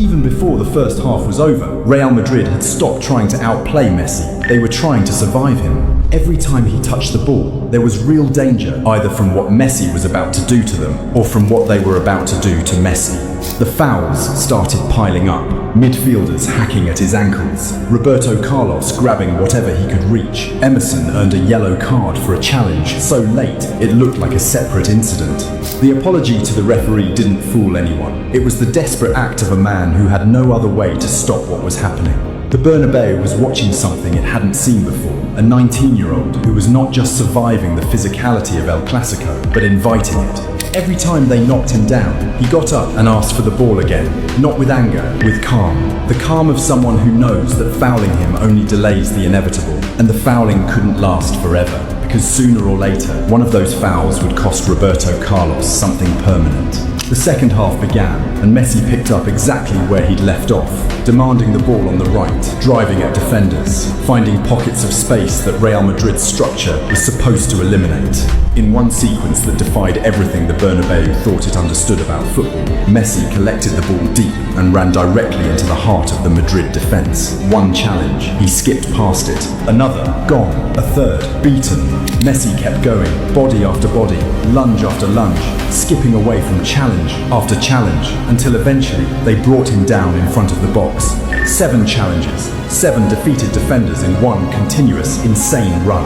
Even before the first half was over, Real Madrid had stopped trying to outplay Messi. They were trying to survive him. Every time he touched the ball, there was real danger, either from what Messi was about to do to them, or from what they were about to do to Messi. The fouls started piling up, midfielders hacking at his ankles, Roberto Carlos grabbing whatever he could reach. Emerson earned a yellow card for a challenge so late it looked like a separate incident. The apology to the referee didn't fool anyone. It was the desperate act of a man who had no other way to stop what was happening. The Bernabeu was watching something it hadn't seen before, a 19-year-old who was not just surviving the physicality of El Clasico, but inviting it. Every time they knocked him down, he got up and asked for the ball again, not with anger, with calm. The calm of someone who knows that fouling him only delays the inevitable, and the fouling couldn't last forever, because sooner or later, one of those fouls would cost Roberto Carlos something permanent. The second half began, and Messi picked up exactly where he'd left off, demanding the ball on the right, driving at defenders, finding pockets of space that Real Madrid's structure was supposed to eliminate. In one sequence that defied everything the Bernabeu thought it understood about football, Messi collected the ball deep and ran directly into the heart of the Madrid defense. One challenge, he skipped past it. Another, gone. A third, beaten. Messi kept going, body after body, lunge after lunge, skipping away from challenge after challenge, until eventually they brought him down in front of the box. 7 challenges, 7 defeated defenders in one continuous, insane run.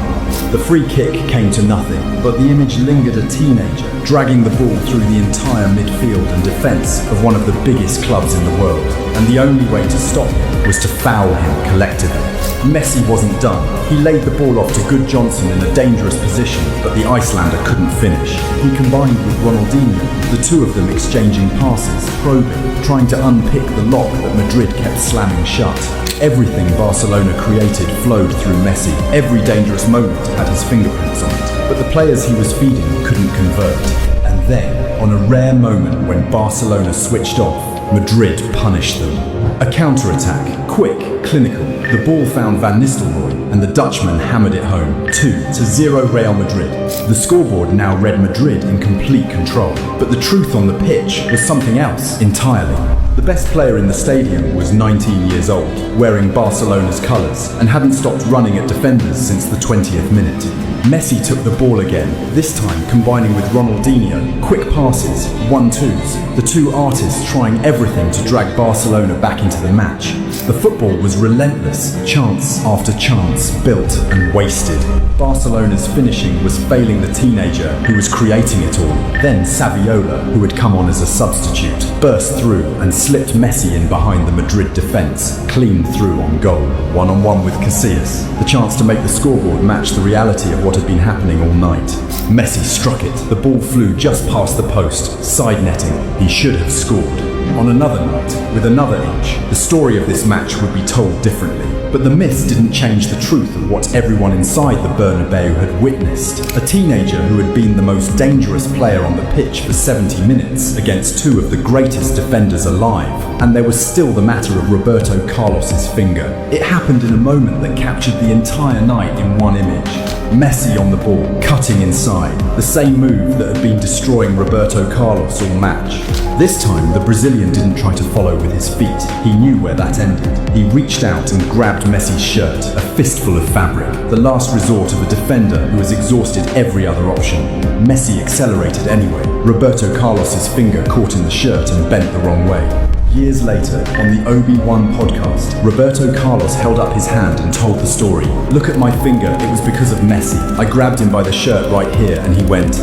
The free kick came to nothing, but the image lingered a teenager, dragging the ball through the entire midfield and defence of one of the biggest clubs in the world. And the only way to stop him was to foul him collectively. Messi wasn't done. He laid the ball off to Good Johnson in a dangerous position, but the Icelander couldn't finish. He combined with Ronaldinho, the two of them exchanging passes, probing, trying to unpick the lock that Madrid kept slamming shut. Everything Barcelona created flowed through Messi. Every dangerous moment had his fingerprints on it, but the players he was feeding couldn't convert. And then, on a rare moment when Barcelona switched off, Madrid punished them. A counter-attack, quick, clinical. The ball found Van Nistelrooy, and the Dutchman hammered it home, 2-0 Real Madrid. The scoreboard now read Madrid in complete control, but the truth on the pitch was something else entirely. The best player in the stadium was 19 years old, wearing Barcelona's colours, and hadn't stopped running at defenders since the 20th minute. Messi took the ball again, this time combining with Ronaldinho, quick passes, 1-2s, the two artists trying everything to drag Barcelona back into the match. The football was relentless, chance after chance built and wasted. Barcelona's finishing was failing the teenager who was creating it all. Then Saviola, who had come on as a substitute, burst through and slipped Messi in behind the Madrid defence, clean through on goal, one-on-one with Casillas. The chance to make the scoreboard match the reality of what had been happening all night. Messi struck it. The ball flew just past the post, side netting. He should have scored. On another night, with another inch, the story of this match would be told differently. But the miss didn't change the truth of what everyone inside the Bernabeu had witnessed. A teenager who had been the most dangerous player on the pitch for 70 minutes against two of the greatest defenders alive. And there was still the matter of Roberto Carlos's finger. It happened in a moment that captured the entire night in one image. Messi on the ball, cutting inside, the same move that had been destroying Roberto Carlos all match. This time, the Brazilian didn't try to follow with his feet. He knew where that ended. He reached out and grabbed Messi's shirt, a fistful of fabric, the last resort of a defender who has exhausted every other option. Messi accelerated anyway. Roberto Carlos's finger caught in the shirt and bent the wrong way. Years later, on the Obi-Wan podcast, Roberto Carlos held up his hand and told the story. "Look at my finger, it was because of Messi. I grabbed him by the shirt right here and he went,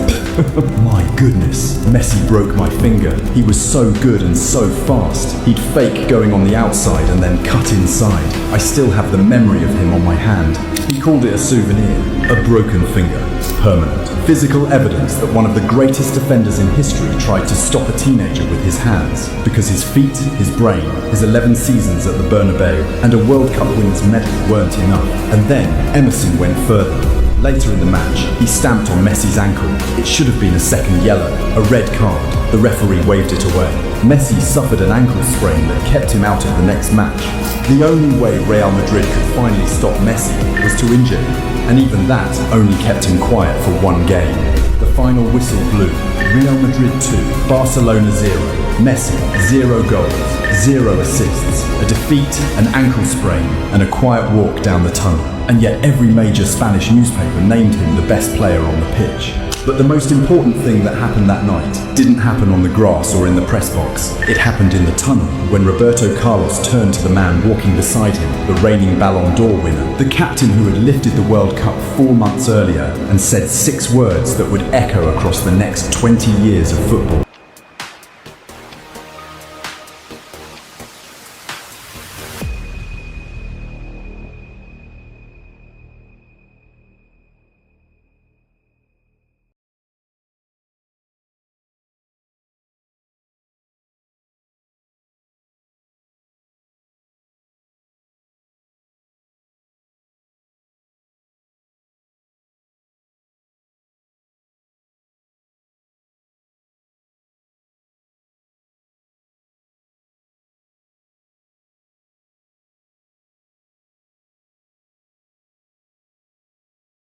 my goodness, Messi broke my finger. He was so good and so fast. He'd fake going on the outside and then cut inside. I still have the memory of him on my hand." He called it a souvenir, a broken finger, permanent. Physical evidence that one of the greatest defenders in history tried to stop a teenager with his hands, because his feet, his brain, his 11 seasons at the Bernabeu, and a World Cup winner's medal weren't enough. And then Emerson went further. Later in the match, he stamped on Messi's ankle. It should have been a second yellow, a red card. The referee waved it away. Messi suffered an ankle sprain that kept him out of the next match. The only way Real Madrid could finally stop Messi was to injure him, and even that only kept him quiet for one game. The final whistle blew. Real Madrid 2, Barcelona 0. Messi, 0 goals, 0 assists, a defeat, an ankle sprain, and a quiet walk down the tunnel. And yet every major Spanish newspaper named him the best player on the pitch. But the most important thing that happened that night didn't happen on the grass or in the press box. It happened in the tunnel, when Roberto Carlos turned to the man walking beside him, the reigning Ballon d'Or winner, the captain who had lifted the World Cup 4 months earlier, and said 6 words that would echo across the next 20 years of football.